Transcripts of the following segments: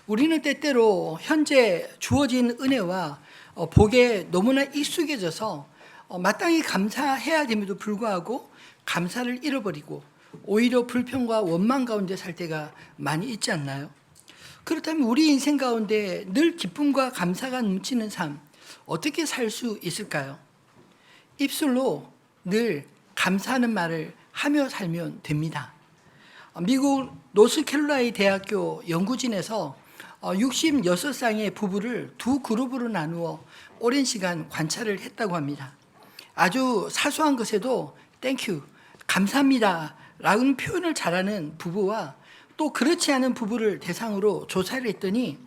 우리는 때때로 현재 주어진 은혜와 복에 너무나 익숙해져서 마땅히 감사해야 됨에도 불구하고 감사를 잃어버리고 오히려 불평과 원망 가운데 살 때가 많이 있지 않나요? 그렇다면 우리 인생 가운데 늘 기쁨과 감사가 넘치는 삶, 어떻게 살 수 있을까요? 입술로 늘 감사하는 말을 하며 살면 됩니다. 미국 노스캐롤라이나 대학교 연구진에서 66쌍의 부부를 두 그룹으로 나누어 오랜 시간 관찰을 했다고 합니다. 아주 사소한 것에도 땡큐, 감사합니다 라는 표현을 잘하는 부부와 또 그렇지 않은 부부를 대상으로 조사를 했더니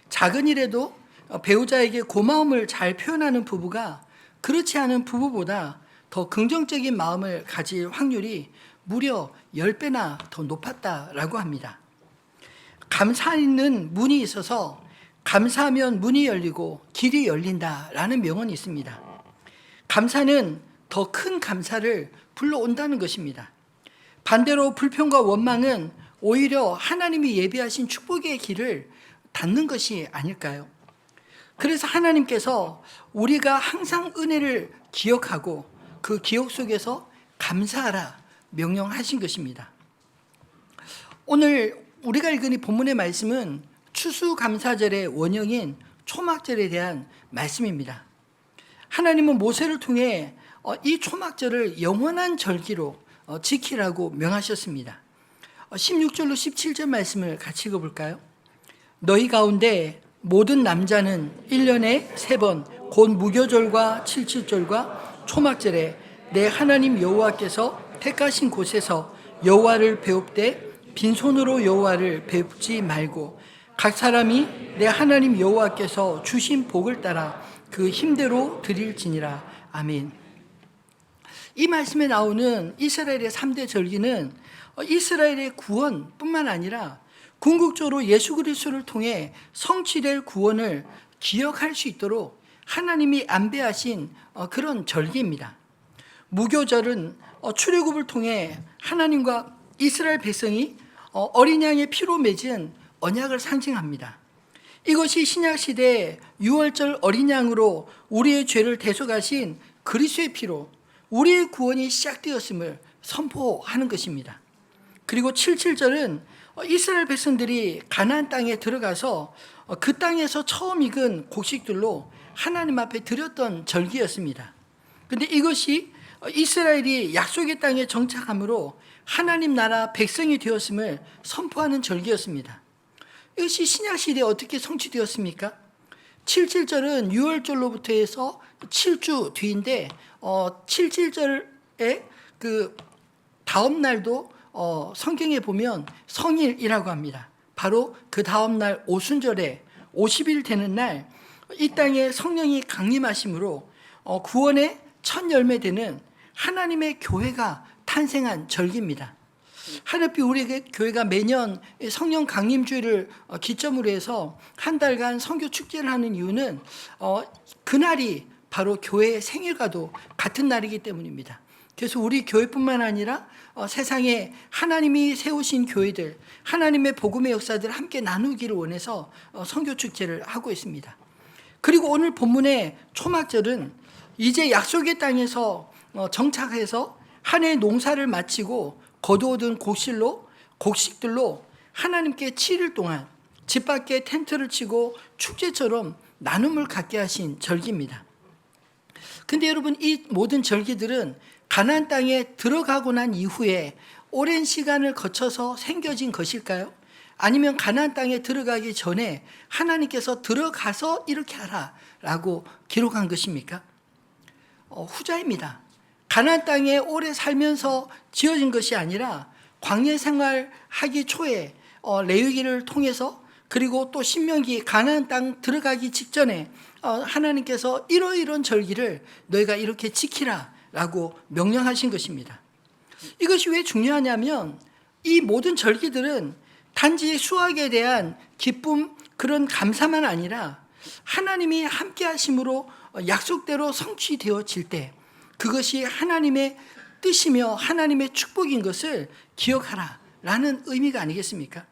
작은 일에도 배우자에게 고마움을 잘 표현하는 부부가 그렇지 않은 부부보다 더 긍정적인 마음을 가질 확률이 무려 10배나 더 높았다라고 합니다. 감사하는 문이 있어서 감사하면 문이 열리고 길이 열린다라는 명언이 있습니다. 감사는 더 큰 감사를 불러온다는 것입니다. 반대로 불평과 원망은 오히려 하나님이 예비하신 축복의 길을 닫는 것이 아닐까요? 그래서 하나님께서 우리가 항상 은혜를 기억하고 그 기억 속에서 감사하라 명령하신 것입니다. 오늘 우리가 읽은 이 본문의 말씀은 추수감사절의 원형인 초막절에 대한 말씀입니다. 하나님은 모세를 통해 이 초막절을 영원한 절기로 지키라고 명하셨습니다. 16절로 17절 말씀을 같이 읽어볼까요? 너희 가운데 모든 남자는 1년에 3번 곧 무교절과 칠칠절과 초막절에 내 하나님 여호와께서 택하신 곳에서 여호와를 배웁되 빈손으로 여호와를 배웁지 말고 각 사람이 내 하나님 여호와께서 주신 복을 따라 그 힘대로 드릴지니라. 아멘. 이 말씀에 나오는 이스라엘의 3대 절기는 이스라엘의 구원뿐만 아니라 궁극적으로 예수 그리스도를 통해 성취될 구원을 기억할 수 있도록 하나님이 안배하신 그런 절기입니다. 무교절은 출애굽을 통해 하나님과 이스라엘 백성이 어린 양의 피로 맺은 언약을 상징합니다. 이것이 신약시대의 유월절 어린 양으로 우리의 죄를 대속하신 그리스도의 피로 우리의 구원이 시작되었음을 선포하는 것입니다. 그리고 칠칠절은 이스라엘 백성들이 가나안 땅에 들어가서 그 땅에서 처음 익은 곡식들로 하나님 앞에 드렸던 절기였습니다. 그런데 이것이 이스라엘이 약속의 땅에 정착함으로 하나님 나라 백성이 되었음을 선포하는 절기였습니다. 이것이 신약시대에 어떻게 성취되었습니까? 칠칠절은 유월절로부터 해서 7주 뒤인데 7.7절의 그 다음 날도 성경에 보면 성일이라고 합니다. 바로 그 다음 날 오순절에 50일 되는 날 이 땅에 성령이 강림하심으로 구원의 첫 열매 되는 하나님의 교회가 탄생한 절기입니다. 하늘빛 우리 교회가 매년 성령 강림주일을 기점으로 해서 한 달간 선교 축제를 하는 이유는 그날이 바로 교회의 생일과도 같은 날이기 때문입니다. 그래서 우리 교회뿐만 아니라 세상에 하나님이 세우신 교회들, 하나님의 복음의 역사들을 함께 나누기를 원해서 선교 축제를 하고 있습니다. 그리고 오늘 본문의 초막절은 이제 약속의 땅에서 정착해서 한 해 농사를 마치고 거두어둔 곡식들로 하나님께 7일 동안 집 밖에 텐트를 치고 축제처럼 나눔을 갖게 하신 절기입니다. 근데 여러분, 이 모든 절기들은 가나안 땅에 들어가고 난 이후에 오랜 시간을 거쳐서 생겨진 것일까요? 아니면 가나안 땅에 들어가기 전에 하나님께서 들어가서 이렇게 하라라고 기록한 것입니까? 후자입니다. 가나안 땅에 오래 살면서 지어진 것이 아니라 광야 생활하기 초에 레위기를 통해서 그리고 또 신명기 가나안 땅 들어가기 직전에 하나님께서 이러이러한 절기를 너희가 이렇게 지키라라고 명령하신 것입니다. 이것이 왜 중요하냐면 이 모든 절기들은 단지 수확에 대한 기쁨, 그런 감사만 아니라 하나님이 함께 하심으로 약속대로 성취되어질 때 그것이 하나님의 뜻이며 하나님의 축복인 것을 기억하라라는 의미가 아니겠습니까?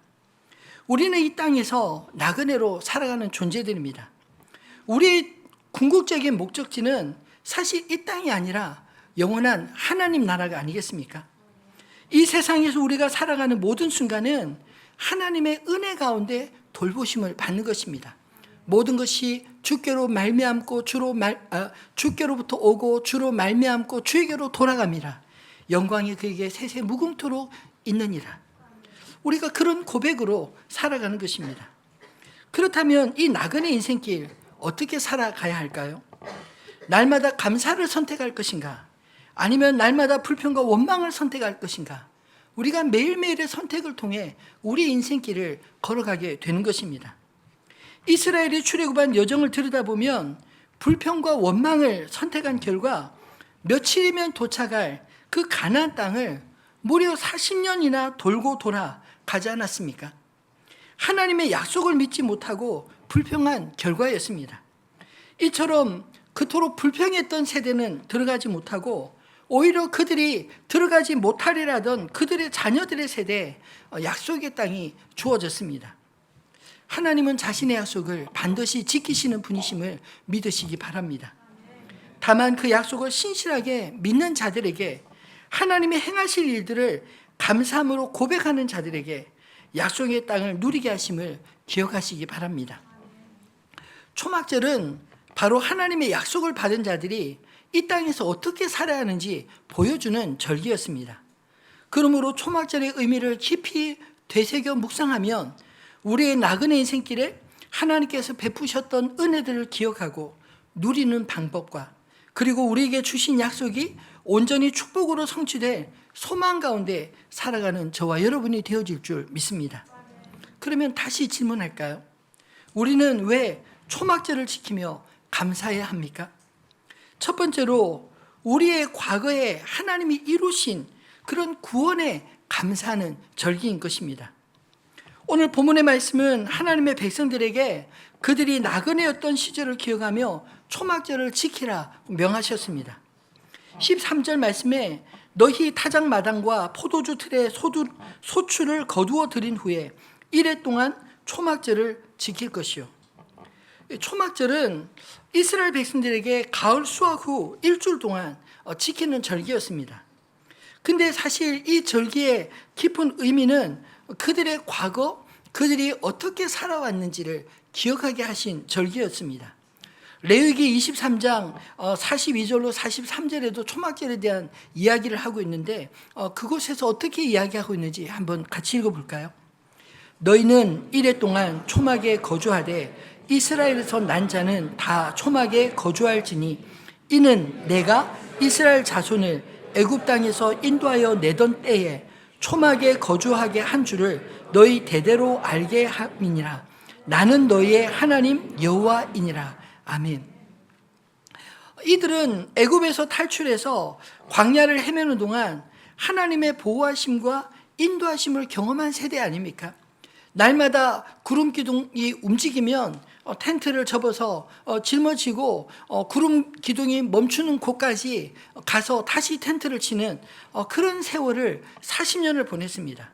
우리는 이 땅에서 나그네로 살아가는 존재들입니다. 우리의 궁극적인 목적지는 사실 이 땅이 아니라 영원한 하나님 나라가 아니겠습니까? 이 세상에서 우리가 살아가는 모든 순간은 하나님의 은혜 가운데 돌보심을 받는 것입니다. 모든 것이 주께로 말미암고 주께로부터 오고 주로 말미암고 주에게로 돌아갑니다. 영광이 그에게 세세 무궁토록 있느니라. 우리가 그런 고백으로 살아가는 것입니다. 그렇다면 이 나그네 인생길 어떻게 살아가야 할까요? 날마다 감사를 선택할 것인가? 아니면 날마다 불평과 원망을 선택할 것인가? 우리가 매일매일의 선택을 통해 우리 인생길을 걸어가게 되는 것입니다. 이스라엘이 출애굽한 여정을 들여다보면 불평과 원망을 선택한 결과 며칠이면 도착할 그 가나안 땅을 무려 40년이나 돌고 돌아 가지 않았습니까? 하나님의 약속을 믿지 못하고 불평한 결과였습니다. 이처럼 그토록 불평했던 세대는 들어가지 못하고 오히려 그들이 들어가지 못하리라 하던 그들의 자녀들의 세대에 약속의 땅이 주어졌습니다. 하나님은 자신의 약속을 반드시 지키시는 분이심을 믿으시기 바랍니다. 다만 그 약속을 신실하게 믿는 자들에게 하나님이 행하실 일들을 감사함으로 고백하는 자들에게 약속의 땅을 누리게 하심을 기억하시기 바랍니다. 초막절은 바로 하나님의 약속을 받은 자들이 이 땅에서 어떻게 살아야 하는지 보여주는 절기였습니다. 그러므로 초막절의 의미를 깊이 되새겨 묵상하면 우리의 나그네 인생길에 하나님께서 베푸셨던 은혜들을 기억하고 누리는 방법과 그리고 우리에게 주신 약속이 온전히 축복으로 성취될 소망 가운데 살아가는 저와 여러분이 되어질 줄 믿습니다. 그러면 다시 질문할까요? 우리는 왜 초막절을 지키며 감사해야 합니까? 첫 번째로 우리의 과거에 하나님이 이루신 그런 구원에 감사하는 절기인 것입니다. 오늘 본문의 말씀은 하나님의 백성들에게 그들이 나그네였던 시절을 기억하며 초막절을 지키라 명하셨습니다. 13절 말씀에 너희 타작마당과 포도주 틀에 소출을 거두어 들인 후에 이래 동안 초막절을 지킬 것이요. 초막절은 이스라엘 백성들에게 가을 수확 후 일주일 동안 지키는 절기였습니다. 근데 사실 이 절기의 깊은 의미는 그들의 과거, 그들이 어떻게 살아왔는지를 기억하게 하신 절기였습니다. 레위기 23장 42절로 43절에도 초막절에 대한 이야기를 하고 있는데 그곳에서 어떻게 이야기하고 있는지 한번 같이 읽어볼까요? 너희는 이래 동안 초막에 거주하되 이스라엘에서 난 자는 다 초막에 거주할지니 이는 내가 이스라엘 자손을 애굽 땅에서 인도하여 내던 때에 초막에 거주하게 한 줄을 너희 대대로 알게 함이니라. 나는 너희의 하나님 여호와이니라. 아멘. 이들은 애굽에서 탈출해서 광야를 헤매는 동안 하나님의 보호하심과 인도하심을 경험한 세대 아닙니까? 날마다 구름 기둥이 움직이면 텐트를 접어서 짊어지고 구름 기둥이 멈추는 곳까지 가서 다시 텐트를 치는 그런 세월을 40년을 보냈습니다.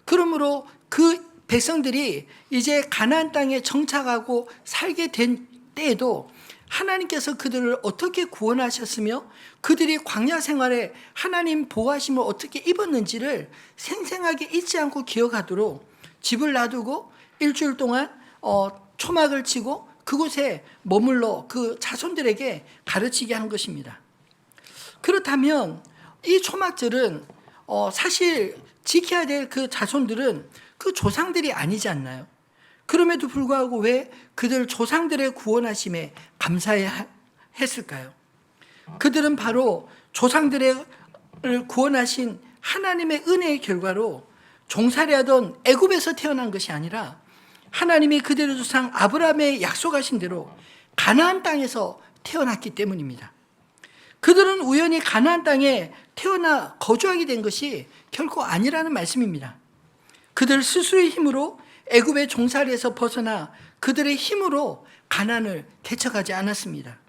그러므로 그 백성들이 이제 가나안 땅에 정착하고 살게 된 때에도 하나님께서 그들을 어떻게 구원하셨으며 그들이 광야 생활에 하나님 보호하심을 어떻게 입었는지를 생생하게 잊지 않고 기억하도록 집을 놔두고 일주일 동안 초막을 치고 그곳에 머물러 그 자손들에게 가르치게 한 것입니다. 그렇다면 이 초막절은 사실 지켜야 될 그 자손들은 그 조상들이 아니지 않나요? 그럼에도 불구하고 왜 그들 조상들의 구원하심에 감사해야 했을까요? 그들은 바로 조상들을 구원하신 하나님의 은혜의 결과로 종살이하던 애굽에서 태어난 것이 아니라 하나님이 그들의 조상 아브라함의 약속하신 대로 가나안 땅에서 태어났기 때문입니다. 그들은 우연히 가나안 땅에 태어나 거주하게 된 것이 결코 아니라는 말씀입니다. 그들 스스로의 힘으로 애굽의 종살이에서 벗어나 그들의 힘으로 가나안을 개척하지 않았습니다.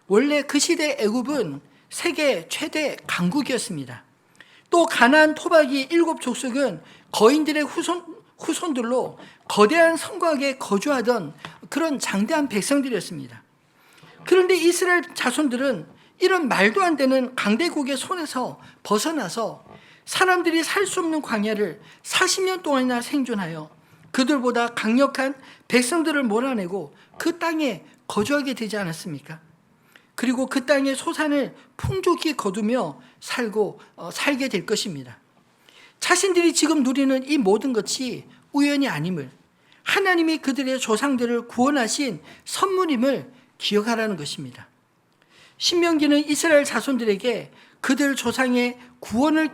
원래 그 시대 애굽은 세계 최대 강국이었습니다. 또 가나안 토박이 7족속은 거인들의 후손들로 거대한 성곽에 거주하던 그런 장대한 백성들이었습니다. 그런데 이스라엘 자손들은 이런 말도 안 되는 강대국의 손에서 벗어나서 사람들이 살 수 없는 광야를 40년 동안이나 생존하여 그들보다 강력한 백성들을 몰아내고 그 땅에 거주하게 되지 않았습니까? 그리고 그 땅의 소산을 풍족히 거두며 살게 될 것입니다. 자신들이 지금 누리는 이 모든 것이 우연이 아님을, 하나님이 그들의 조상들을 구원하신 선물임을 기억하라는 것입니다. 신명기는 이스라엘 자손들에게 그들 조상의 구원을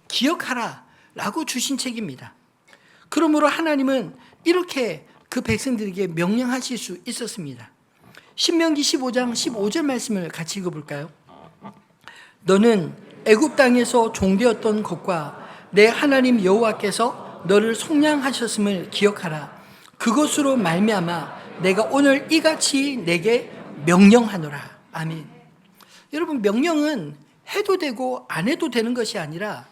기억하라라고 주신 책입니다. 그러므로 하나님은 이렇게 그 백성들에게 명령하실 수 있었습니다. 신명기 15장 15절 말씀을 같이 읽어볼까요? 너는 애굽 땅에서 종되었던 것과 내 하나님 여호와께서 너를 속량하셨음을 기억하라. 그것으로 말미암아 내가 오늘 이같이 내게 명령하노라. 아멘. 여러분, 명령은 해도 되고 안 해도 되는 것이 아니라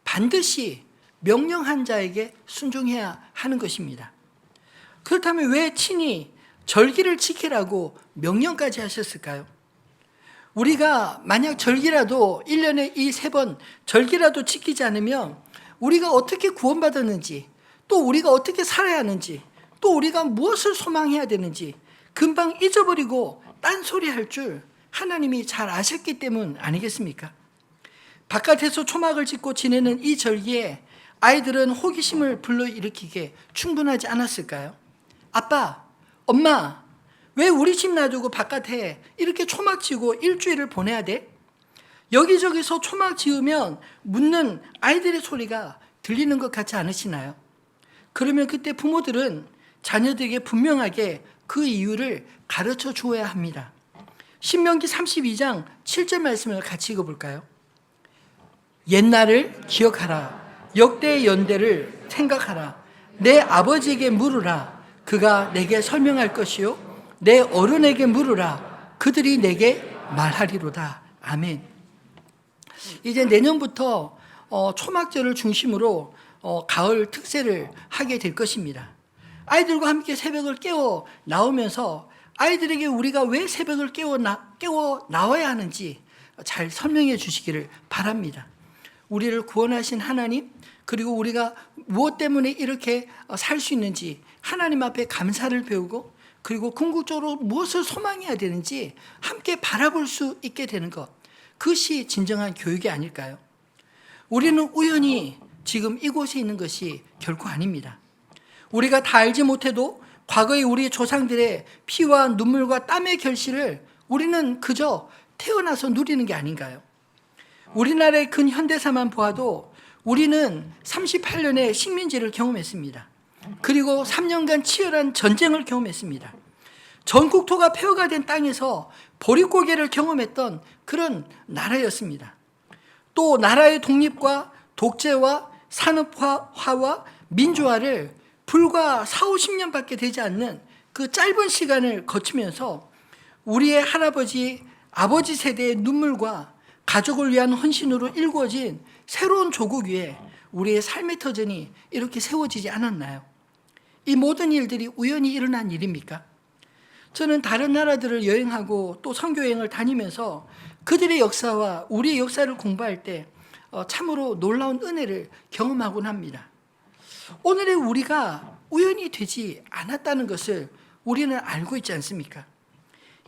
반드시 명령한 자에게 순종해야 하는 것입니다. 그렇다면 왜 친히 절기를 지키라고 명령까지 하셨을까요? 우리가 만약 절기라도 1년에 이 3번 절기라도 지키지 않으면 우리가 어떻게 구원받았는지, 또 우리가 어떻게 살아야 하는지, 또 우리가 무엇을 소망해야 되는지 금방 잊어버리고 딴소리할 줄 하나님이 잘 아셨기 때문 아니겠습니까? 바깥에서 초막을 짓고 지내는 이 절기에 아이들은 호기심을 불러일으키게 충분하지 않았을까요? 아빠, 엄마, 왜 우리 집 놔두고 바깥에 이렇게 초막 지고 일주일을 보내야 돼? 여기저기서 초막 지으면 묻는 아이들의 소리가 들리는 것 같지 않으시나요? 그러면 그때 부모들은 자녀들에게 분명하게 그 이유를 가르쳐 주어야 합니다. 신명기 32장 7절 말씀을 같이 읽어볼까요? 옛날을 기억하라. 역대의 연대를 생각하라. 내 아버지에게 물으라. 그가 내게 설명할 것이요. 내 어른에게 물으라. 그들이 내게 말하리로다. 아멘. 이제 내년부터 초막절을 중심으로 가을 특세를 하게 될 것입니다. 아이들과 함께 새벽을 깨워 나오면서 아이들에게 우리가 왜 새벽을 깨워 나와야 하는지 잘 설명해 주시기를 바랍니다. 우리를 구원하신 하나님, 그리고 우리가 무엇 때문에 이렇게 살 수 있는지 하나님 앞에 감사를 배우고, 그리고 궁극적으로 무엇을 소망해야 되는지 함께 바라볼 수 있게 되는 것, 그것이 진정한 교육이 아닐까요? 우리는 우연히 지금 이곳에 있는 것이 결코 아닙니다. 우리가 다 알지 못해도 과거의 우리 조상들의 피와 눈물과 땀의 결실을 우리는 그저 태어나서 누리는 게 아닌가요? 우리나라의 근현대사만 보아도 우리는 38년의 식민지를 경험했습니다. 그리고 3년간 치열한 전쟁을 경험했습니다. 전국토가 폐허가 된 땅에서 보릿고개를 경험했던 그런 나라였습니다. 또 나라의 독립과 독재와 산업화와 민주화를 불과 40-50년밖에 되지 않는 그 짧은 시간을 거치면서 우리의 할아버지, 아버지 세대의 눈물과 가족을 위한 헌신으로 일구어진 새로운 조국 위에 우리의 삶의 터전이 이렇게 세워지지 않았나요? 이 모든 일들이 우연히 일어난 일입니까? 저는 다른 나라들을 여행하고 또 선교여행을 다니면서 그들의 역사와 우리의 역사를 공부할 때 참으로 놀라운 은혜를 경험하곤 합니다. 오늘의 우리가 우연히 되지 않았다는 것을 우리는 알고 있지 않습니까?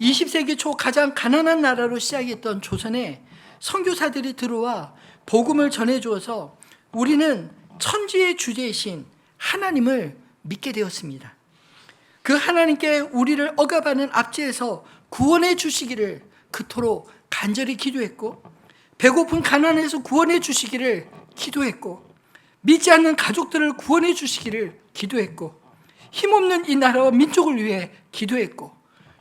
20세기 초 가장 가난한 나라로 시작했던 조선에 선교사들이 들어와 복음을 전해주어서 우리는 천지의 주제이신 하나님을 믿게 되었습니다. 그 하나님께 우리를 억압하는 압제에서 구원해 주시기를 그토록 간절히 기도했고, 배고픈 가난에서 구원해 주시기를 기도했고, 믿지 않는 가족들을 구원해 주시기를 기도했고, 힘없는 이 나라와 민족을 위해 기도했고,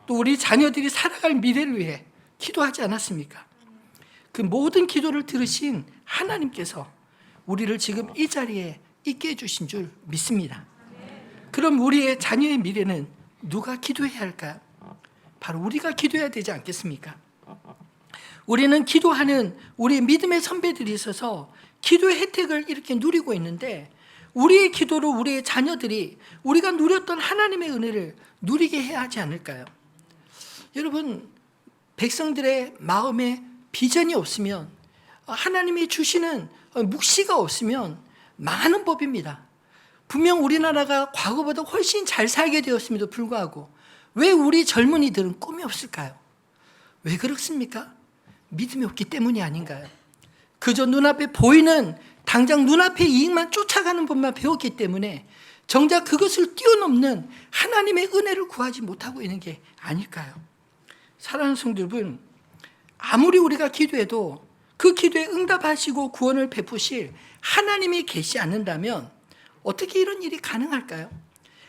또 우리 자녀들이 살아갈 미래를 위해 기도하지 않았습니까? 그 모든 기도를 들으신 하나님께서 우리를 지금 이 자리에 있게 해주신 줄 믿습니다. 그럼 우리의 자녀의 미래는 누가 기도해야 할까요? 바로 우리가 기도해야 되지 않겠습니까? 우리는 기도하는 우리 믿음의 선배들이 있어서 기도의 혜택을 이렇게 누리고 있는데, 우리의 기도로 우리의 자녀들이 우리가 누렸던 하나님의 은혜를 누리게 해야 하지 않을까요? 여러분, 백성들의 마음에 비전이 없으면, 하나님이 주시는 묵시가 없으면 많은 법입니다. 분명 우리나라가 과거보다 훨씬 잘 살게 되었음에도 불구하고 왜 우리 젊은이들은 꿈이 없을까요? 왜 그렇습니까? 믿음이 없기 때문이 아닌가요? 그저 눈앞에 보이는 당장 눈앞의 이익만 쫓아가는 법만 배웠기 때문에 정작 그것을 뛰어넘는 하나님의 은혜를 구하지 못하고 있는 게 아닐까요? 사랑하는 성도 여러분, 아무리 우리가 기도해도 그 기도에 응답하시고 구원을 베푸실 하나님이 계시지 않는다면 어떻게 이런 일이 가능할까요?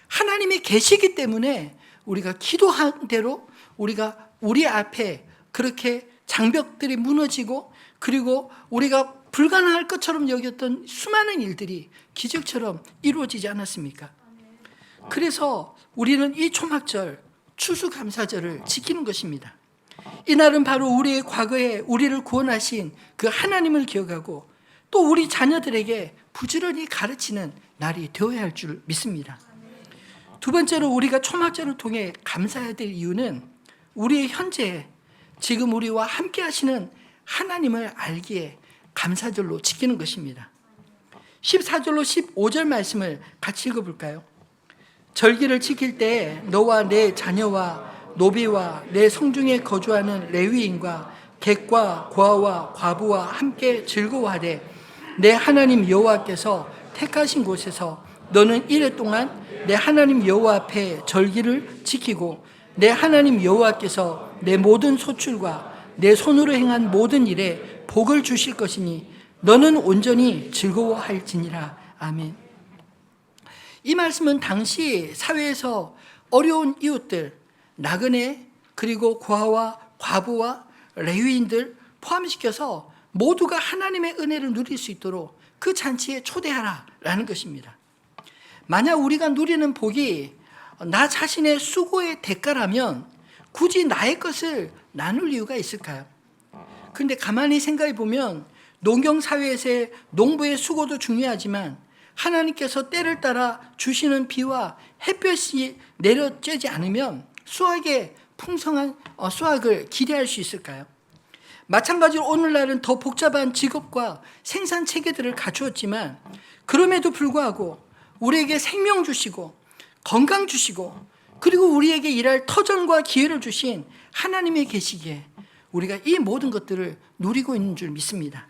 하나님이 계시기 때문에 우리가 기도한 대로 우리가 우리 앞에 그렇게 장벽들이 무너지고, 그리고 우리가 불가능할 것처럼 여겼던 수많은 일들이 기적처럼 이루어지지 않았습니까? 그래서 우리는 이 초막절, 추수감사절을 지키는 것입니다. 이날은 바로 우리의 과거에 우리를 구원하신 그 하나님을 기억하고 또 우리 자녀들에게 부지런히 가르치는 날이 되어야 할 줄 믿습니다. 두 번째로 우리가 초막절을 통해 감사해야 될 이유는 우리의 현재에 지금 우리와 함께 하시는 하나님을 알기에 감사절로 지키는 것입니다. 14절로 15절 말씀을 같이 읽어볼까요? 절기를 지킬 때 너와 내 자녀와 노비와 내 성중에 거주하는 레위인과 객과 고아와 과부와 함께 즐거워하되 내 하나님 여호와께서 택하신 곳에서 너는 이래 동안 내 하나님 여호와 앞에 절기를 지키고 내 하나님 여호와께서 내 모든 소출과 내 손으로 행한 모든 일에 복을 주실 것이니 너는 온전히 즐거워할지니라. 아멘. 이 말씀은 당시 사회에서 어려운 이웃들, 나그네, 그리고 고아와 과부와 레위인들 포함시켜서 모두가 하나님의 은혜를 누릴 수 있도록 그 잔치에 초대하라라는 것입니다. 만약 우리가 누리는 복이 나 자신의 수고의 대가라면 굳이 나의 것을 나눌 이유가 있을까요? 그런데 가만히 생각해 보면 농경사회에서의 농부의 수고도 중요하지만 하나님께서 때를 따라 주시는 비와 햇볕이 내려쬐지 않으면 수확의 풍성한 수확을 기대할 수 있을까요? 마찬가지로 오늘날은 더 복잡한 직업과 생산 체계들을 갖추었지만 그럼에도 불구하고 우리에게 생명 주시고 건강 주시고 그리고 우리에게 일할 터전과 기회를 주신 하나님의 계시기에 우리가 이 모든 것들을 누리고 있는 줄 믿습니다.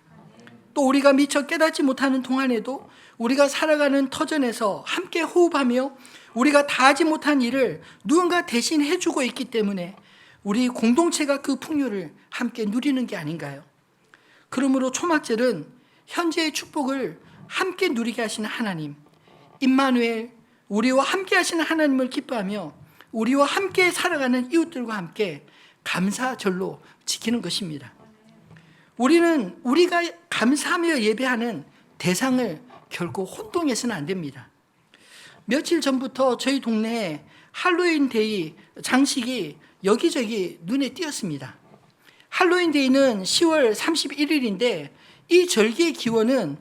또 우리가 미처 깨닫지 못하는 동안에도 우리가 살아가는 터전에서 함께 호흡하며 우리가 다 하지 못한 일을 누군가 대신 해주고 있기 때문에 우리 공동체가 그 풍요를 함께 누리는 게 아닌가요? 그러므로 초막절은 현재의 축복을 함께 누리게 하시는 하나님, 임마누엘, 우리와 함께 하시는 하나님을 기뻐하며 우리와 함께 살아가는 이웃들과 함께 감사절로 지키는 것입니다. 우리는 우리가 감사하며 예배하는 대상을 결코 혼동해서는 안 됩니다. 며칠 전부터 저희 동네에 할로윈 데이 장식이 여기저기 눈에 띄었습니다. 할로윈 데이는 10월 31일인데 이 절기의 기원은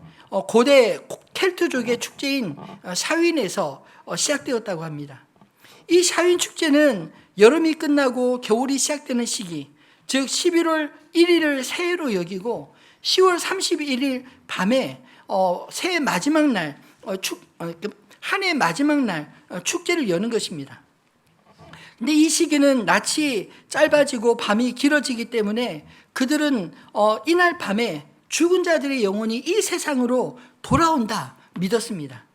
고대 켈트족의 축제인 샤윈에서 시작되었다고 합니다. 이 샤윈 축제는 여름이 끝나고 겨울이 시작되는 시기, 즉 11월 1일을 새해로 여기고 10월 31일 밤에 새해 마지막 날, 한 해 마지막 날 축제를 여는 것입니다. 근데 이 시기는 낮이 짧아지고 밤이 길어지기 때문에 그들은 이날 밤에 죽은 자들의 영혼이 이 세상으로 돌아온다 믿었습니다.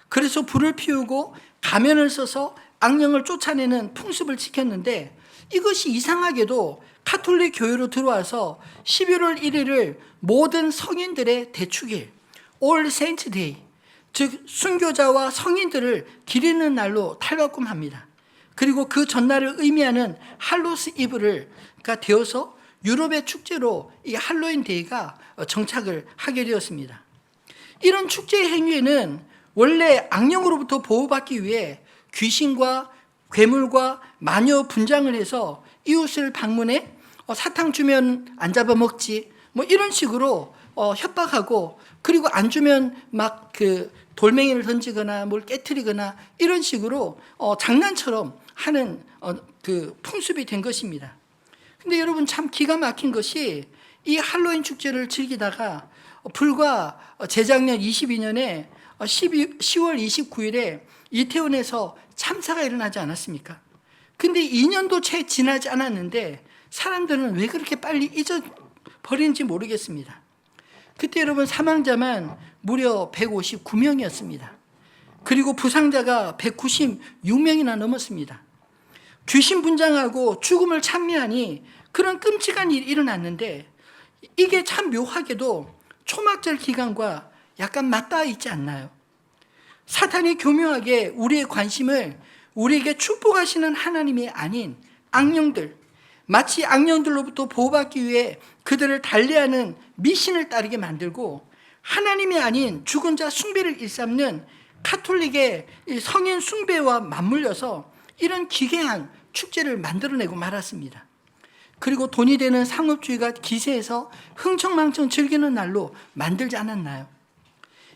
그래서 불을 피우고 가면을 써서 악령을 쫓아내는 풍습을 지켰는데 이것이 이상하게도 가톨릭 교회로 들어와서 11월 1일을 모든 성인들의 대축일, All Saints Day, 즉 순교자와 성인들을 기리는 날로 탈바꿈합니다. 그리고 그 전날을 의미하는 할로스 이브가 되어서 유럽의 축제로 이 할로윈 데이가 정착을 하게 되었습니다. 이런 축제의 행위에는 원래 악령으로부터 보호받기 위해 귀신과 괴물과 마녀 분장을 해서 이웃을 방문해 사탕 주면 안 잡아먹지 뭐 이런 식으로 협박하고 그리고 안 주면 막 돌멩이를 던지거나 뭘 깨트리거나 이런 식으로 장난처럼 하는 그 풍습이 된 것입니다. 근데 여러분 참 기가 막힌 것이 이 할로윈 축제를 즐기다가 불과 재작년 22년에 10월 29일에 이태원에서 참사가 일어나지 않았습니까? 근데 2년도 채 지나지 않았는데 사람들은 왜 그렇게 빨리 잊어버리는지 모르겠습니다. 그때 여러분 사망자만 무려 159명이었습니다. 그리고 부상자가 196명이나 넘었습니다. 귀신 분장하고 죽음을 찬미하니 그런 끔찍한 일이 일어났는데 이게 참 묘하게도 초막절 기간과 약간 맞닿아 있지 않나요? 사탄이 교묘하게 우리의 관심을 우리에게 축복하시는 하나님이 아닌 악령들, 마치 악령들로부터 보호받기 위해 그들을 달리하는 미신을 따르게 만들고 하나님이 아닌 죽은 자 숭배를 일삼는 카톨릭의 성인 숭배와 맞물려서 이런 기괴한 축제를 만들어내고 말았습니다. 그리고 돈이 되는 상업주의가 기세에서 흥청망청 즐기는 날로 만들지 않았나요?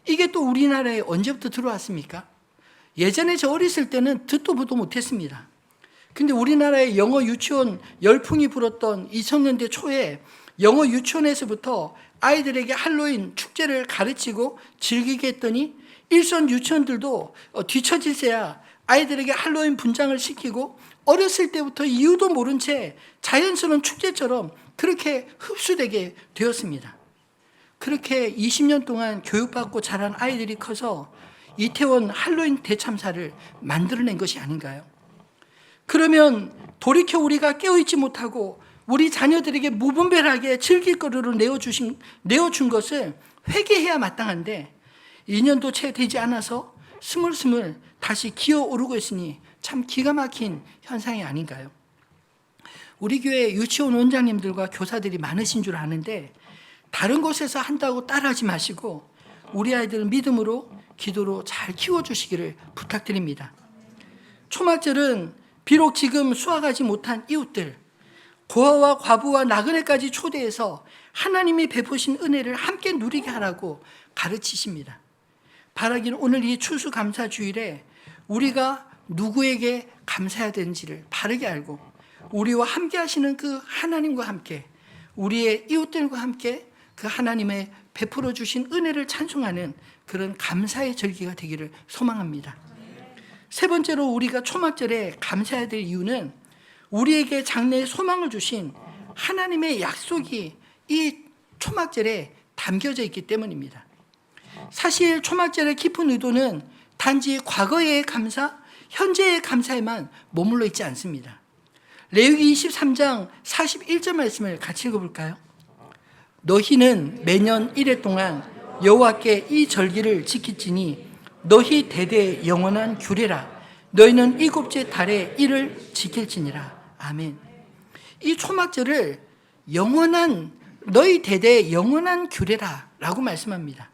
이게 또 우리나라에 언제부터 들어왔습니까? 예전에 저 어렸을 때는 듣도 보도 못했습니다. 근데 우리나라의 영어 유치원 열풍이 불었던 2000년대 초에 영어 유치원에서부터 아이들에게 할로윈 축제를 가르치고 즐기게 했더니 일선 유치원들도 뒤처지세야 아이들에게 할로윈 분장을 시키고 어렸을 때부터 이유도 모른 채 자연스러운 축제처럼 그렇게 흡수되게 되었습니다. 그렇게 20년 동안 교육받고 자란 아이들이 커서 이태원 할로윈 대참사를 만들어낸 것이 아닌가요? 그러면 돌이켜 우리가 깨어있지 못하고 우리 자녀들에게 무분별하게 즐길 거리로 내어준 것을 회개해야 마땅한데 2년도 채 되지 않아서 스물스물 다시 기어오르고 있으니 참 기가 막힌 현상이 아닌가요? 우리 교회 유치원 원장님들과 교사들이 많으신 줄 아는데 다른 곳에서 한다고 따라하지 마시고 우리 아이들은 믿음으로 기도로 잘 키워주시기를 부탁드립니다. 초막절은 비록 지금 수확하지 못한 이웃들, 고아와 과부와 나그네까지 초대해서 하나님이 베푸신 은혜를 함께 누리게 하라고 가르치십니다. 바라기는 오늘 이 추수감사주일에 우리가 누구에게 감사해야 되는지를 바르게 알고 우리와 함께 하시는 그 하나님과 함께 우리의 이웃들과 함께 그 하나님의 베풀어 주신 은혜를 찬송하는 그런 감사의 절기가 되기를 소망합니다. 세 번째로 우리가 초막절에 감사해야 될 이유는 우리에게 장래의 소망을 주신 하나님의 약속이 이 초막절에 담겨져 있기 때문입니다. 사실 초막절의 깊은 의도는 단지 과거의 감사, 현재의 감사에만 머물러 있지 않습니다. 레위기 23장 41절 말씀을 같이 읽어볼까요? 너희는 매년 1회 동안 여호와께 이 절기를 지킬지니 너희 대대 영원한 규례라. 너희는 일곱째 달에 이를 지킬지니라. 아멘. 이 초막절을 너희 대대 영원한 규례라 라고 말씀합니다.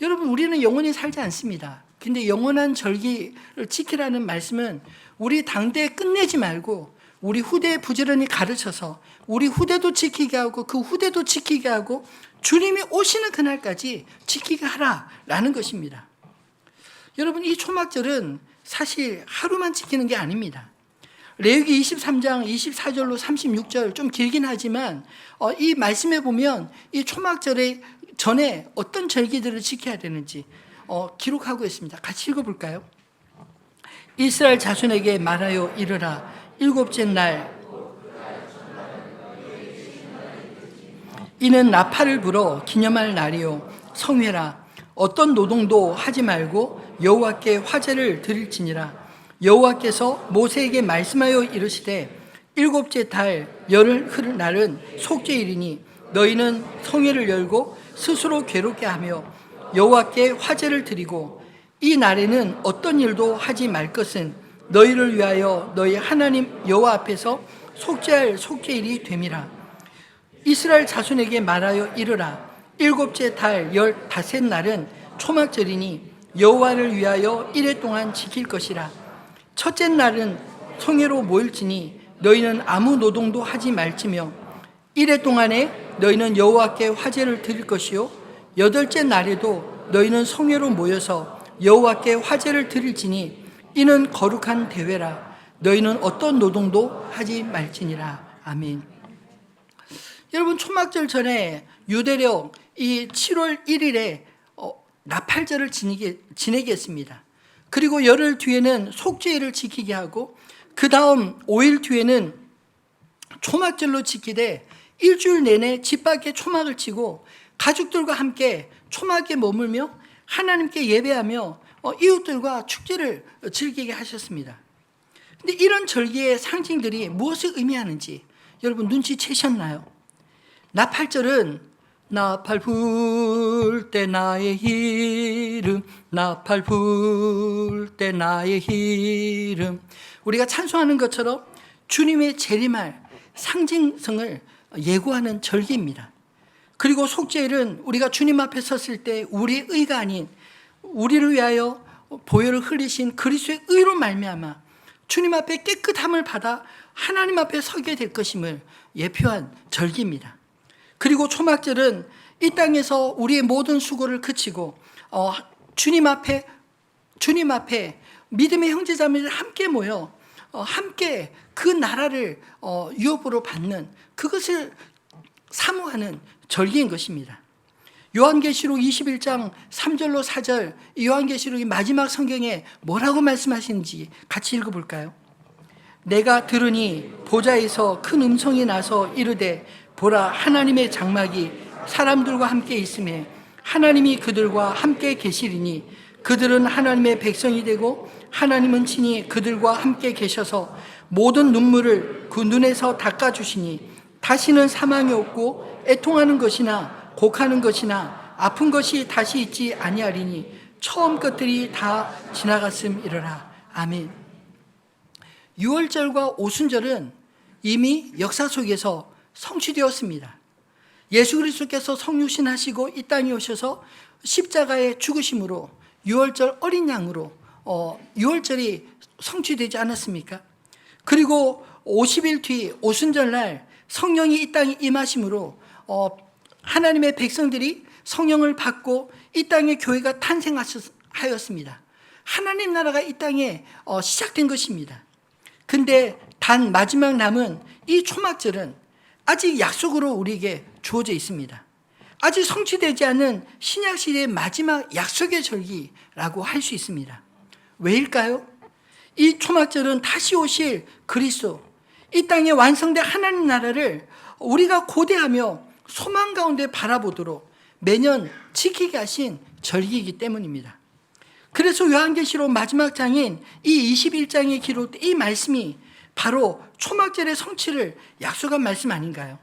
여러분, 우리는 영원히 살지 않습니다. 근데 영원한 절기를 지키라는 말씀은 우리 당대에 끝내지 말고 우리 후대에 부지런히 가르쳐서 우리 후대도 지키게 하고 그 후대도 지키게 하고 주님이 오시는 그날까지 지키게 하라라는 것입니다. 여러분, 이 초막절은 사실 하루만 지키는 게 아닙니다. 레위기 23장 24절로 36절 좀 길긴 하지만 이 말씀에 보면 이 초막절에 전에 어떤 절기들을 지켜야 되는지 기록하고 있습니다. 같이 읽어볼까요? 이스라엘 자손에게 말하여 이르라. 일곱째 날 이는 나팔을 불어 기념할 날이요 성회라. 어떤 노동도 하지 말고 여호와께 화제를 드릴지니라. 여호와께서 모세에게 말씀하여 이르시되 일곱째 달 열흘 흐를 날은 속죄일이니 너희는 성회를 열고 스스로 괴롭게 하며 여호와께 화제를 드리고 이 날에는 어떤 일도 하지 말 것은 너희를 위하여 너희 하나님 여호와 앞에서 속죄할 속죄일이 됨이라. 이스라엘 자손에게 말하여 이르라. 일곱째 달 15날은 초막절이니 여호와를 위하여 1회 동안 지킬 것이라. 첫째 날은 성회로 모일지니 너희는 아무 노동도 하지 말지며 1회 동안에 너희는 여호와께 화제를 드릴 것이요 여덟째 날에도 너희는 성회로 모여서 여호와께 화제를 드릴지니 이는 거룩한 대회라. 너희는 어떤 노동도 하지 말지니라. 아멘. 여러분, 초막절 전에 유대력 이 7월 1일에 나팔절을 지내게 했습니다. 그리고 열흘 뒤에는 속죄일을 지키게 하고 그 다음 5일 뒤에는 초막절로 지키되 일주일 내내 집 밖에 초막을 치고 가족들과 함께 초막에 머물며 하나님께 예배하며 이웃들과 축제를 즐기게 하셨습니다. 근데 이런 절기의 상징들이 무엇을 의미하는지 여러분 눈치채셨나요? 나팔절은 나팔 불 때 나의 이름, 나팔 불 때 나의 이름. 우리가 찬송하는 것처럼 주님의 재림할 상징성을 예고하는 절기입니다. 그리고 속죄일은 우리가 주님 앞에 섰을 때 우리의 의가 아닌 우리를 위하여 보혈을 흘리신 그리스도의 의로 말미암아 주님 앞에 깨끗함을 받아 하나님 앞에 서게 될 것임을 예표한 절기입니다. 그리고 초막절은 이 땅에서 우리의 모든 수고를 그치고 주님 앞에 믿음의 형제자매들 함께 모여 함께 그 나라를 유업으로 받는 그것을 사모하는 절기인 것입니다. 요한계시록 21장 3절로 4절, 이 요한계시록의 마지막 성경에 뭐라고 말씀하시는지 같이 읽어볼까요? 내가 들으니 보좌에서 큰 음성이 나서 이르되 보라, 하나님의 장막이 사람들과 함께 있음에 하나님이 그들과 함께 계시리니 그들은 하나님의 백성이 되고 하나님은 친히 그들과 함께 계셔서 모든 눈물을 그 눈에서 닦아주시니 다시는 사망이 없고 애통하는 것이나 곡하는 것이나 아픈 것이 다시 있지 아니하리니 처음 것들이 다 지나갔음이러라. 아멘. 유월절과 오순절은 이미 역사 속에서 성취되었습니다. 예수 그리스도께서 성육신하시고 이 땅에 오셔서 십자가의 죽으심으로 유월절 어린 양으로 유월절이 성취되지 않았습니까? 그리고 50일 뒤 오순절날 성령이 이 땅에 임하심으로 하나님의 백성들이 성령을 받고 이 땅에 교회가 탄생하였습니다. 하나님 나라가 이 땅에 시작된 것입니다. 근데 단 마지막 남은 이 초막절은 아직 약속으로 우리에게 주어져 있습니다. 아직 성취되지 않은 신약시대의 마지막 약속의 절기라고 할 수 있습니다. 왜일까요? 이 초막절은 다시 오실 그리스도, 이 땅에 완성된 하나님 나라를 우리가 고대하며 소망 가운데 바라보도록 매년 지키게 하신 절기이기 때문입니다. 그래서 요한계시록 마지막 장인 이 21장에 기록된 이 말씀이 바로 초막절의 성취를 약속한 말씀 아닌가요?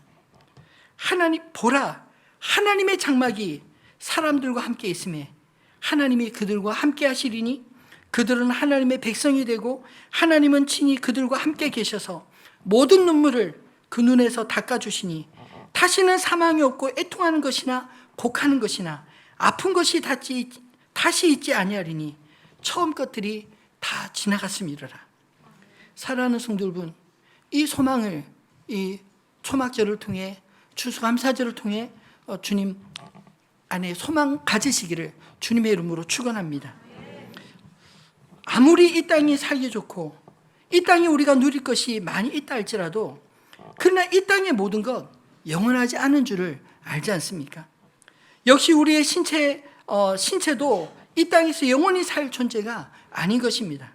하나님 보라, 하나님의 장막이 사람들과 함께 있음에 하나님이 그들과 함께 하시리니 그들은 하나님의 백성이 되고 하나님은 친히 그들과 함께 계셔서 모든 눈물을 그 눈에서 닦아주시니 다시는 사망이 없고 애통하는 것이나 곡하는 것이나 아픈 것이 다시 있지 아니하리니 처음 것들이 다 지나갔음이로라. 사랑하는 성도 여러분, 이 소망을 이 초막절을 통해 추수감사절을 통해 주님 안에 소망 가지시기를 주님의 이름으로 축원합니다. 아무리 이 땅이 살기 좋고 이 땅에 우리가 누릴 것이 많이 있다 할지라도 그러나 이 땅의 모든 것 영원하지 않은 줄을 알지 않습니까? 역시 우리의 신체도 이 땅에서 영원히 살 존재가 아닌 것입니다.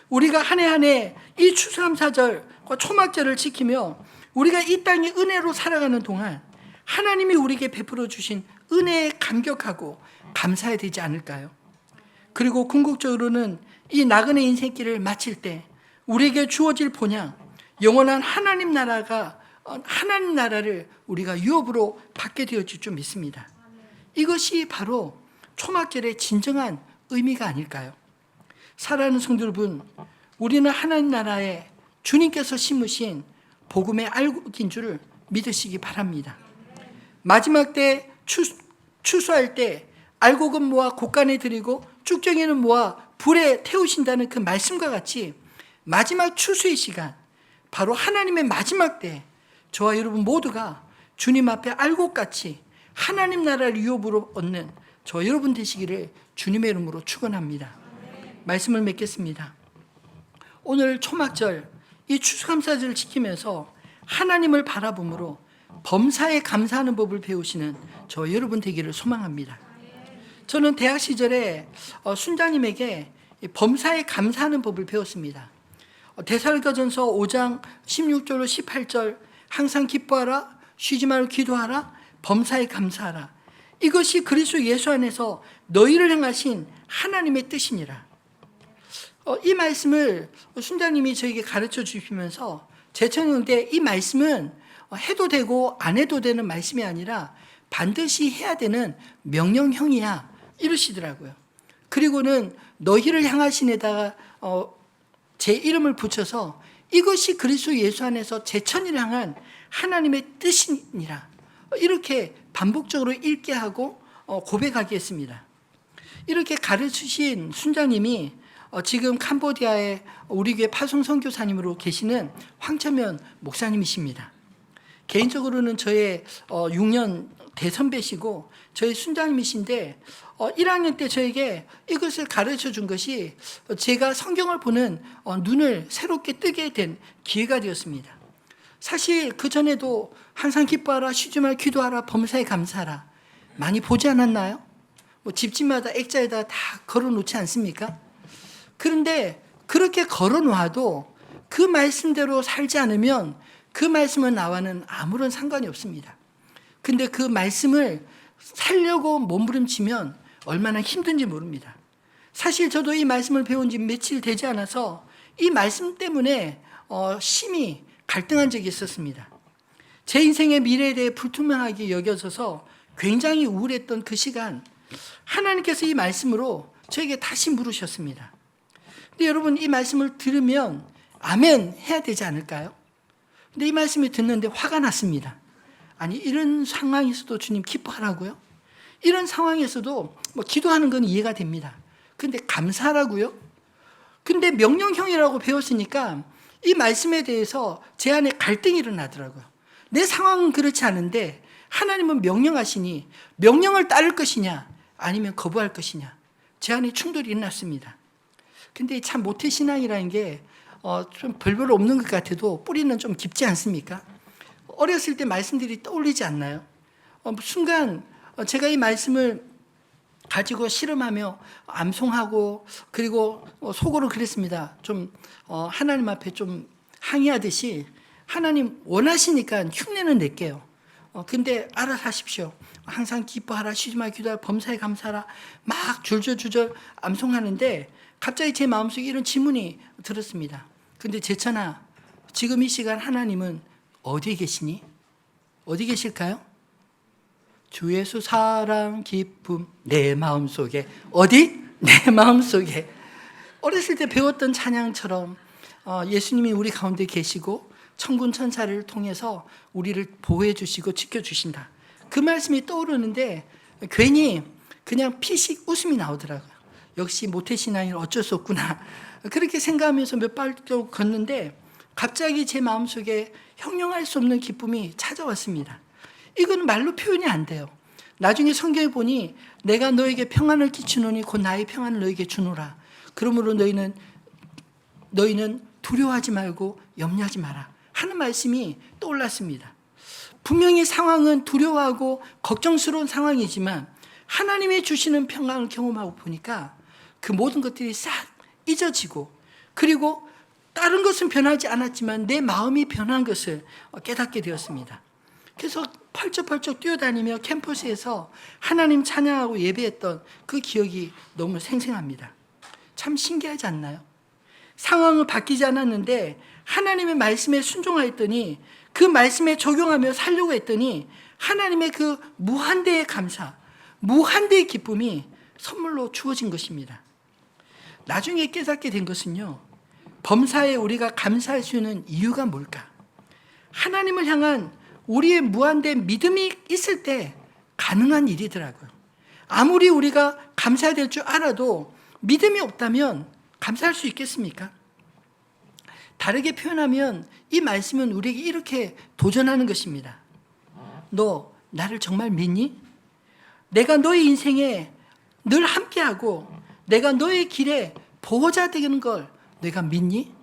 우리가 한 해 한 해 이 추수감사절과 초막절을 지키며 우리가 이 땅의 은혜로 살아가는 동안 하나님이 우리에게 베풀어 주신 은혜에 감격하고 감사해야 되지 않을까요? 그리고 궁극적으로는 이 나그네 인생길을 마칠 때 우리에게 주어질 본향, 영원한 하나님 나라를 우리가 유업으로 받게 되어질 줄 믿습니다. 이것이 바로 초막절의 진정한 의미가 아닐까요? 사랑하는 성도 여러분, 우리는 하나님 나라에 주님께서 심으신 복음의 알곡인 줄을 믿으시기 바랍니다. 마지막 때 추수할 때 알곡은 모아 곡간에 드리고 쭉정이는 모아 불에 태우신다는 그 말씀과 같이 마지막 추수의 시간, 바로 하나님의 마지막 때 저와 여러분 모두가 주님 앞에 알곡같이 하나님 나라를 유업으로 얻는 저 여러분 되시기를 주님의 이름으로 축원합니다. 말씀을 맺겠습니다. 오늘 초막절 이 추수감사절을 지키면서 하나님을 바라봄으로 범사에 감사하는 법을 배우시는 저 여러분 되기를 소망합니다. 저는 대학 시절에 순장님에게 범사에 감사하는 법을 배웠습니다. 데살로니가전서 5장 16절로 18절 항상 기뻐하라, 쉬지 말고 기도하라, 범사에 감사하라. 이것이 그리스도 예수 안에서 너희를 행하신 하나님의 뜻이니라. 이 말씀을 순장님이 저에게 가르쳐 주시면서 제천인데 이 말씀은 해도 되고 안 해도 되는 말씀이 아니라 반드시 해야 되는 명령형이야 이러시더라고요. 그리고는 너희를 향하신에다가 제 이름을 붙여서 이것이 그리스도 예수 안에서 제천이를 향한 하나님의 뜻이니라 이렇게 반복적으로 읽게 하고 고백하게 했습니다. 이렇게 가르치신 순장님이 지금 캄보디아에 우리 교회 파송 선교사님으로 계시는 황천면 목사님이십니다. 개인적으로는 저의 6년 대선배시고 저희 순장님이신데 1학년 때 저에게 이것을 가르쳐 준 것이 제가 성경을 보는 눈을 새롭게 뜨게 된 기회가 되었습니다. 사실 그전에도 항상 기뻐하라, 쉬지 말고 기도하라, 범사에 감사하라 많이 보지 않았나요? 집집마다 액자에다 다 걸어놓지 않습니까? 그런데 그렇게 걸어놓아도 그 말씀대로 살지 않으면 그 말씀은 나와는 아무런 상관이 없습니다. 근데 그 말씀을 살려고 몸부림치면 얼마나 힘든지 모릅니다. 사실 저도 이 말씀을 배운 지 며칠 되지 않아서 이 말씀 때문에 심히 갈등한 적이 있었습니다. 제 인생의 미래에 대해 불투명하게 여겨져서 굉장히 우울했던 그 시간 하나님께서 이 말씀으로 저에게 다시 물으셨습니다. 근데 여러분 이 말씀을 들으면 아멘 해야 되지 않을까요? 근데 이 말씀을 듣는데 화가 났습니다. 아니 이런 상황에서도 주님 기뻐하라고요? 이런 상황에서도 기도하는 건 이해가 됩니다. 근데 감사하라고요? 근데 명령형이라고 배웠으니까 이 말씀에 대해서 제 안에 갈등이 일어나더라고요. 내 상황은 그렇지 않은데 하나님은 명령하시니 명령을 따를 것이냐 아니면 거부할 것이냐 제 안에 충돌이 일어났습니다. 근데 참 모태신앙이라는 게 좀 별별 없는 것 같아도 뿌리는 좀 깊지 않습니까? 어렸을 때 말씀들이 떠올리지 않나요? 순간 제가 이 말씀을 가지고 씨름하며 암송하고 그리고 속으로 그랬습니다. 좀 하나님 앞에 좀 항의하듯이 하나님 원하시니까 흉내는 낼게요. 근데 알아서 하십시오. 항상 기뻐하라, 쉬지 말고 기도하라, 범사에 감사하라 막 줄줄줄줄 암송하는데 갑자기 제 마음속에 이런 질문이 들었습니다. 근데 제천아, 지금 이 시간 하나님은 어디에 계시니? 어디 계실까요? 주 예수 사랑 기쁨 내 마음속에. 어디? 내 마음속에. 어렸을 때 배웠던 찬양처럼 예수님이 우리 가운데 계시고 천군 천사를 통해서 우리를 보호해 주시고 지켜주신다. 그 말씀이 떠오르는데 괜히 그냥 피식 웃음이 나오더라고요. 역시 모태신앙이라 어쩔 수 없구나. 그렇게 생각하면서 몇 발짝 걷는데 갑자기 제 마음속에 형용할 수 없는 기쁨이 찾아왔습니다. 이건 말로 표현이 안 돼요. 나중에 성경에 보니 내가 너에게 평안을 끼치노니 곧 나의 평안을 너에게 주노라. 그러므로 너희는 두려워하지 말고 염려하지 마라 하는 말씀이 떠올랐습니다. 분명히 상황은 두려워하고 걱정스러운 상황이지만 하나님이 주시는 평안을 경험하고 보니까 그 모든 것들이 싹 잊어지고 그리고 다른 것은 변하지 않았지만 내 마음이 변한 것을 깨닫게 되었습니다. 그래서 펄쩍펄쩍 뛰어다니며 캠퍼스에서 하나님 찬양하고 예배했던 그 기억이 너무 생생합니다. 참 신기하지 않나요? 상황은 바뀌지 않았는데 하나님의 말씀에 순종하였더니 그 말씀에 적용하며 살려고 했더니 하나님의 그 무한대의 감사, 무한대의 기쁨이 선물로 주어진 것입니다. 나중에 깨닫게 된 것은요, 범사에 우리가 감사할 수 있는 이유가 뭘까? 하나님을 향한 우리의 무한된 믿음이 있을 때 가능한 일이더라고요. 아무리 우리가 감사해야 될 줄 알아도 믿음이 없다면 감사할 수 있겠습니까? 다르게 표현하면 이 말씀은 우리에게 이렇게 도전하는 것입니다. 너 나를 정말 믿니? 내가 너의 인생에 늘 함께하고 내가 너의 길에 보호자 되는 걸 내가 믿니?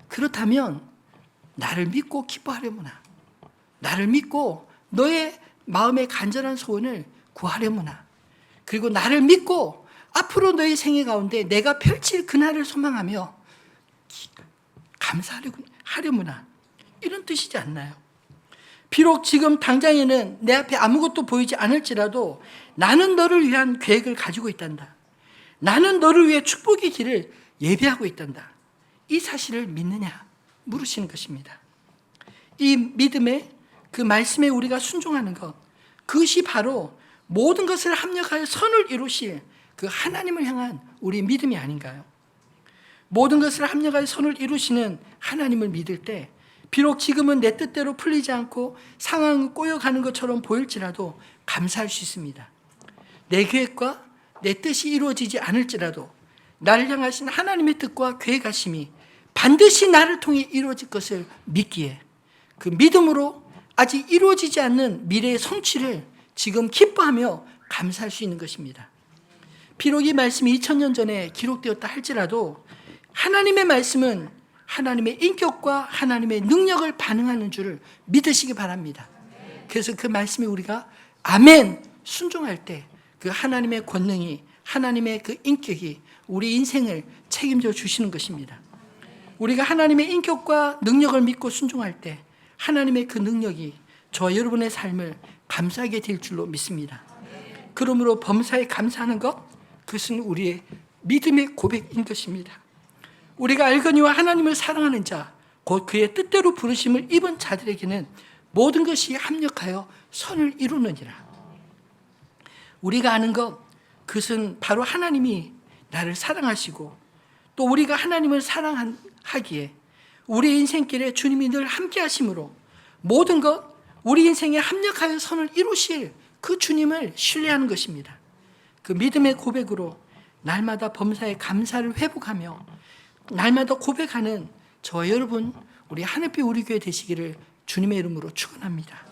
그렇다면 나를 믿고 기뻐하려무나. 나를 믿고 너의 마음의 간절한 소원을 구하려무나. 그리고 나를 믿고 앞으로 너의 생애 가운데 내가 펼칠 그날을 소망하며 감사하려무나. 이런 뜻이지 않나요? 비록 지금 당장에는 내 앞에 아무것도 보이지 않을지라도 나는 너를 위한 계획을 가지고 있단다. 나는 너를 위해 축복의 길을 예비하고 있단다. 이 사실을 믿느냐 물으시는 것입니다. 이 믿음에 그 말씀에 우리가 순종하는 것, 그것이 바로 모든 것을 합력하여 선을 이루실 그 하나님을 향한 우리 믿음이 아닌가요? 모든 것을 합력하여 선을 이루시는 하나님을 믿을 때 비록 지금은 내 뜻대로 풀리지 않고 상황은 꼬여가는 것처럼 보일지라도 감사할 수 있습니다. 내 계획과 내 뜻이 이루어지지 않을지라도 나를 향하신 하나님의 뜻과 계획하심이 반드시 나를 통해 이루어질 것을 믿기에 그 믿음으로 아직 이루어지지 않는 미래의 성취를 지금 기뻐하며 감사할 수 있는 것입니다. 비록 이 말씀이 2000년 전에 기록되었다 할지라도 하나님의 말씀은 하나님의 인격과 하나님의 능력을 반응하는 줄을 믿으시기 바랍니다. 그래서 그 말씀에 우리가 아멘 순종할 때 그 하나님의 권능이, 하나님의 그 인격이 우리 인생을 책임져 주시는 것입니다. 우리가 하나님의 인격과 능력을 믿고 순종할 때 하나님의 그 능력이 저와 여러분의 삶을 감사하게 될 줄로 믿습니다. 그러므로 범사에 감사하는 것, 그것은 우리의 믿음의 고백인 것입니다. 우리가 알거니와 하나님을 사랑하는 자, 곧 그의 뜻대로 부르심을 입은 자들에게는 모든 것이 합력하여 선을 이루느니라. 우리가 아는 것, 그것은 바로 하나님이 나를 사랑하시고 또 우리가 하나님을 사랑하기에 우리 인생길에 주님이 늘 함께 하심으로 모든 것, 우리 인생에 합력하여 선을 이루실 그 주님을 신뢰하는 것입니다. 그 믿음의 고백으로 날마다 범사에 감사를 회복하며 날마다 고백하는 저와 여러분, 우리 하늘빛 우리 교회 되시기를 주님의 이름으로 축원합니다.